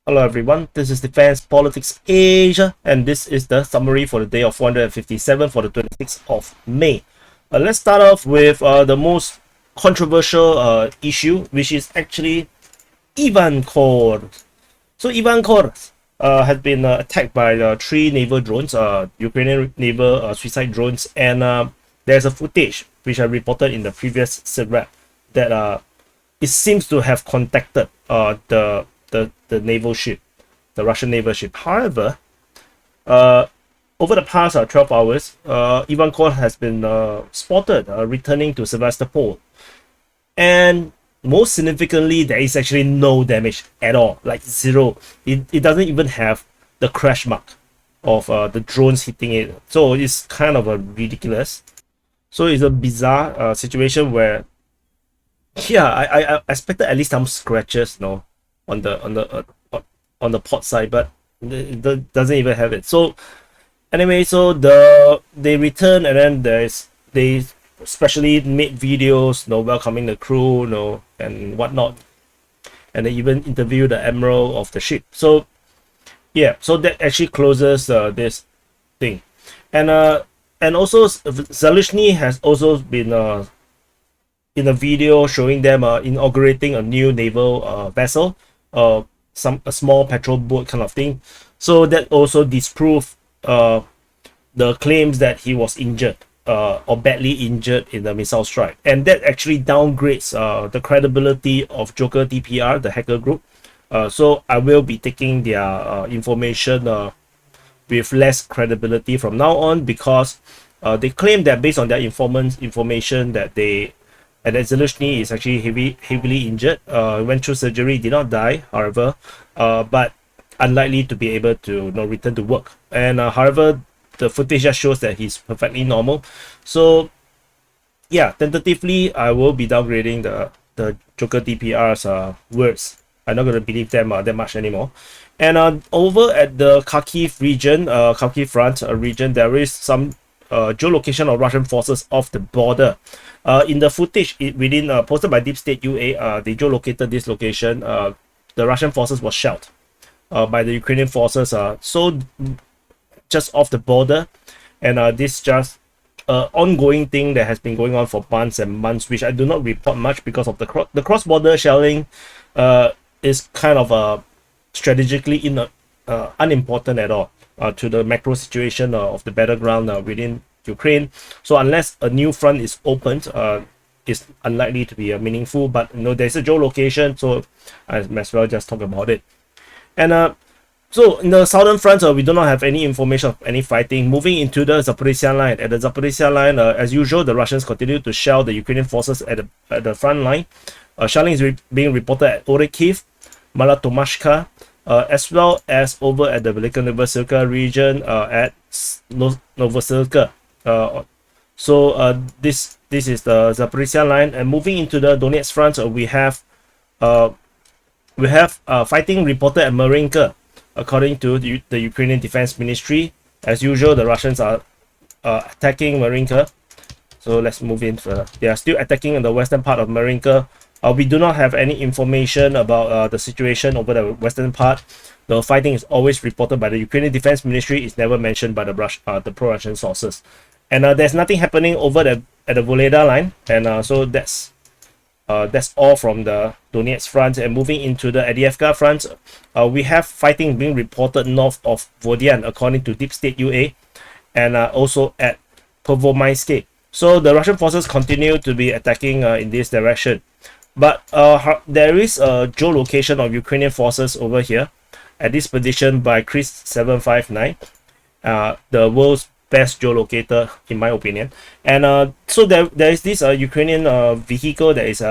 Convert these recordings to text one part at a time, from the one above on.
Hello everyone, this is Defense Politics Asia, and this is the summary for the day of 457 for the 26th of May. Let's start off with the most controversial issue, which is actually Ivan KHURS. So Ivan KHURS has been attacked by 3 naval drones, Ukrainian naval suicide drones, and there's a footage which I reported in the previous SITREP that it seems to have contacted the naval ship, the Russian naval ship. However, over the past 12 hours, Ivan KHURS has been spotted returning to Sevastapol. And most significantly, there is actually no damage at all, like zero. It doesn't even have the crash mark of the drones hitting it. So it's kind of ridiculous. So it's a bizarre situation where, yeah, I expected at least some scratches, no, on the port side, but it doesn't even have it. So anyway, so they return, and then they especially made videos, welcoming the crew, and whatnot, and they even interviewed the admiral of the ship. So yeah, so that actually closes this thing, and also Zaluzhny has also been in a video showing them inaugurating a new naval vessel, a small patrol boat kind of thing. So that also disproved the claims that he was injured or badly injured in the missile strike, and that actually downgrades the credibility of Joker DPR, the hacker group. So I will be taking their information with less credibility from now on, because they claim that based on their information that Zaluzhny is actually heavily injured, went through surgery, did not die, however, but unlikely to be able to return to work. And however, the footage just shows that he's perfectly normal. So yeah, tentatively, I will be downgrading the Joker DPR's words. I'm not going to believe them that much anymore. And over at the Kharkiv region, Kharkiv front region, there is some geolocation of Russian forces off the border. In the footage posted by Deep State UA, they geolocated this location. The Russian forces were shelled by the Ukrainian forces, so just off the border, and this just ongoing thing that has been going on for months and months, which I do not report much because of the cross-border shelling is kind of strategically unimportant at all to the macro situation of the battleground within Ukraine. So unless a new front is opened, it's unlikely to be meaningful. But there's a geolocation, so I might as well just talk about it. And so in the southern front, we do not have any information of any fighting. Moving into the Zaporizhzhia line, at the Zaporizhzhia line, as usual, the Russians continue to shell the Ukrainian forces at the front line. Shelling is being reported at Orekhiv, Malatomashka, as well as over at the Velika Novosilka region at Novosilka. So this is the Zaporizhzhia line, and moving into the Donetsk front, we have fighting reported at Marinka. According to the Ukrainian Defense Ministry, as usual, the Russians are attacking Marinka. So let's move in further. They are still attacking in the western part of Marinka. We do not have any information about the situation over the western part. The fighting is always reported by the Ukrainian Defense Ministry. It's never mentioned by the pro-Russian sources. And there's nothing happening over at the Voleda line. And so that's all from the Donetsk front. And moving into the Avdiivka front, we have fighting being reported north of Vodian, according to Deep State UA, and also at Pervomaisky. So the Russian forces continue to be attacking in this direction. But there is a geolocation of Ukrainian forces over here at this position by Chris 759, the world's best geolocator in my opinion. And so there is this Ukrainian vehicle that is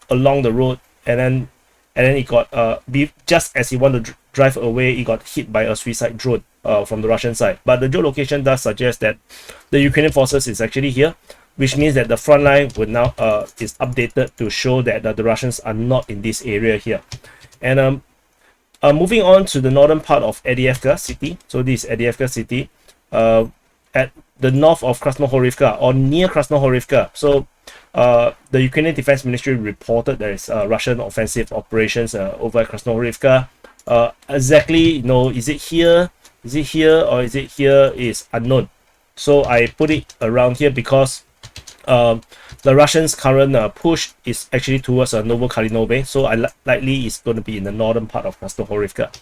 along the road, and then it got just as he wanted to drive away, it got hit by a suicide drone from the Russian side. But the geolocation does suggest that the Ukrainian forces is actually here, which means that the front line will now is updated to show that the Russians are not in this area here. And moving on to the northern part of Avdiivka city. So this is Avdiivka city at the north of Krasnohorivka, or near Krasnohorivka. So the Ukrainian Defense Ministry reported there is Russian offensive operations over at Krasnohorivka. Exactly, is it here, or is it here is unknown. So I put it around here because the Russians' current push is actually towards Novokalinove, so likely it's going to be in the northern part of Krasnohorivka.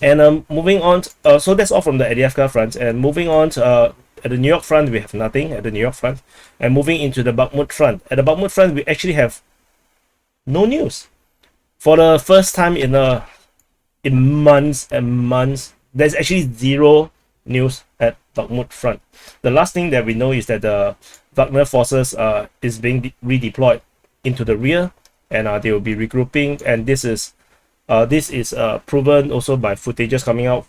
And moving on, so that's all from the Avdiivka front. And moving on to, at the New York front, we have nothing at the New York front. And moving into the Bakhmut front, at the Bakhmut front, we actually have no news for the first time in months and months. There's actually zero news at Bakhmut front. The last thing that we know is that the Wagner forces is being redeployed into the rear, and they will be regrouping. And this is proven also by footages coming out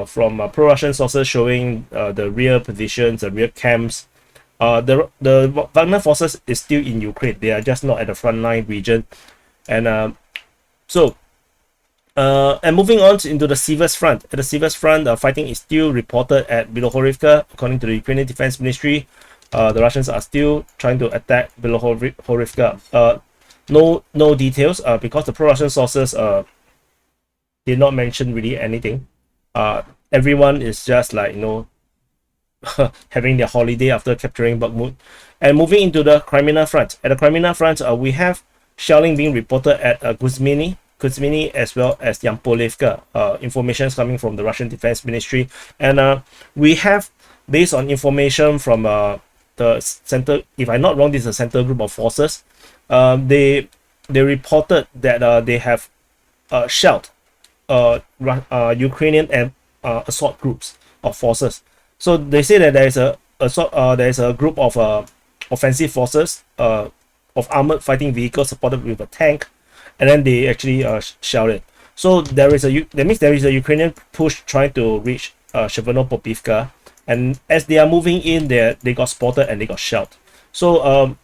from pro-Russian sources showing the rear positions, the rear camps. The Wagner forces is still in Ukraine. They are just not at the frontline region. And and moving on into the Seversk front. At the Seversk front, fighting is still reported at Bilohorivka. According to the Ukrainian Defense Ministry, the Russians are still trying to attack Bilohorivka. No details because the pro-Russian sources did not mention really anything. Everyone is just like, having their holiday after capturing Bakhmut. And moving into the Kreminna front. At the Kreminna front, we have shelling being reported at Kuzmini, as well as Yampolivka. Information is coming from the Russian Defense Ministry. And we have, based on information from the center, if I'm not wrong, this is a center group of forces. They reported that they have shelled Ukrainian and assault groups of forces. So they say that there is a group of offensive forces of armored fighting vehicles supported with a tank, and then they actually shelled it. So that means there is a Ukrainian push trying to reach Sevastopol, and as they are moving in there, they got spotted and they got shelled. So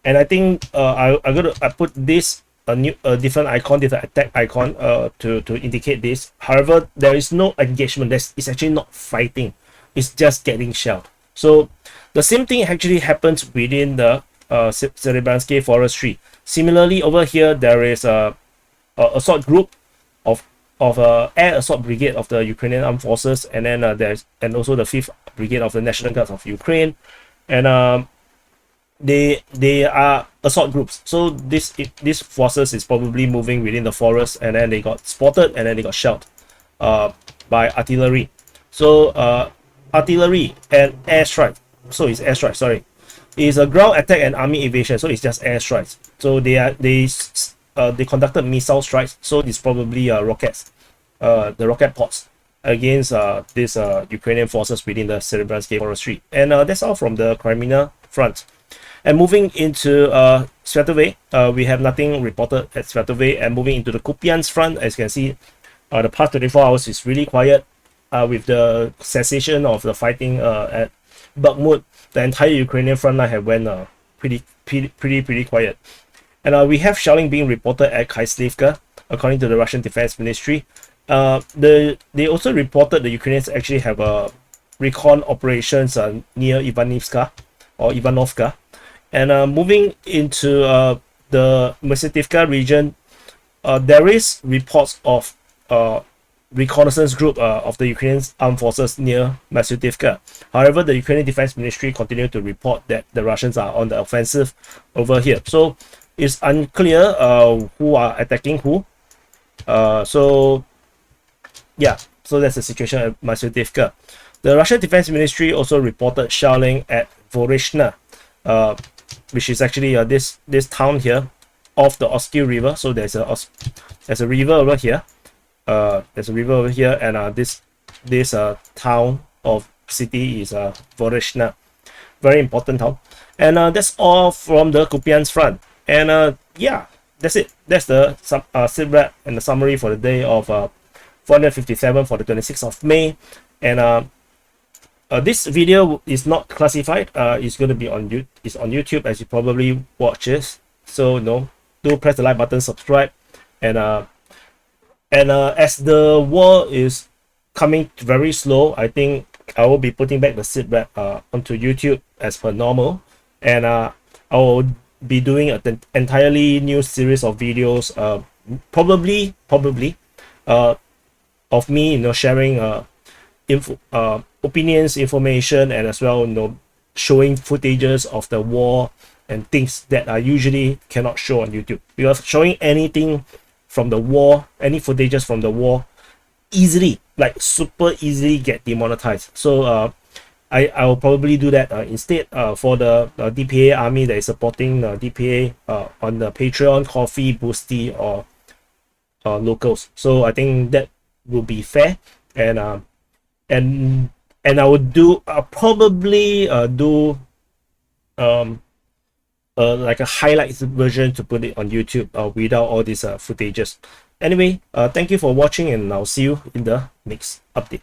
and I think I put this a different icon, different attack icon to indicate this. However, there is no engagement. It's actually not fighting. It's just getting shelled. So the same thing actually happens within the Serebranske forestry. Similarly, over here there is a assault group of air assault brigade of the Ukrainian armed forces, and then there's also the 5th brigade of the National Guards of Ukraine, and they are assault groups. So these forces is probably moving within the forest, and then they got spotted and then they got shelled by artillery. So artillery and airstrike. So it's airstrike. Sorry, it's a ground attack and army evasion. So it's just airstrikes. So they conducted missile strikes. So it's probably rockets, the rocket pods against these Ukrainian forces within the Serebranske forestry. And that's all from the Kreminna front. And moving into Svetovo, we have nothing reported at Svetovo. And moving into the Kupyansk front, as you can see, the past 24 hours is really quiet. With the cessation of the fighting at Bakhmut, the entire Ukrainian front line have went pretty quiet. And we have shelling being reported at Kharkiv, according to the Russian Defense Ministry. They also reported the Ukrainians actually have recon operations near Ivanovka. And moving into the Myastivka region, there is reports of reconnaissance group of the Ukrainian armed forces near Myastivka. However, the Ukrainian Defense Ministry continued to report that the Russians are on the offensive over here. So it's unclear who are attacking who. So yeah, so that's the situation at Myastivka. The Russian Defense Ministry also reported shelling at Voreshna, which is actually this town here off the Oskil River. So there's a river over here. And this town of city is Voreshna, very important town. And that's all from the Kupyansk front. And yeah, that's it. That's the SITREP and the summary for the day of 457 for the 26th of May. And this video is not classified. It's going to be on YouTube, as you probably watch this. So do press the like button, subscribe, and as the war is coming very slow, I think I will be putting back the SITREP onto YouTube as per normal, and I will be doing an entirely new series of videos, probably of me, sharing opinions, information, and as well, showing footages of the war and things that I usually cannot show on YouTube, because showing anything from the war, any footages from the war, easily, like super easily get demonetized. So I'll probably do that instead for the DPA army that is supporting DPA on the Patreon, Coffee, Boosty, or locals. So I think that will be fair, and I would do probably do like a highlights version to put it on YouTube without all these footages. Anyway, thank you for watching, and I'll see you in the next update.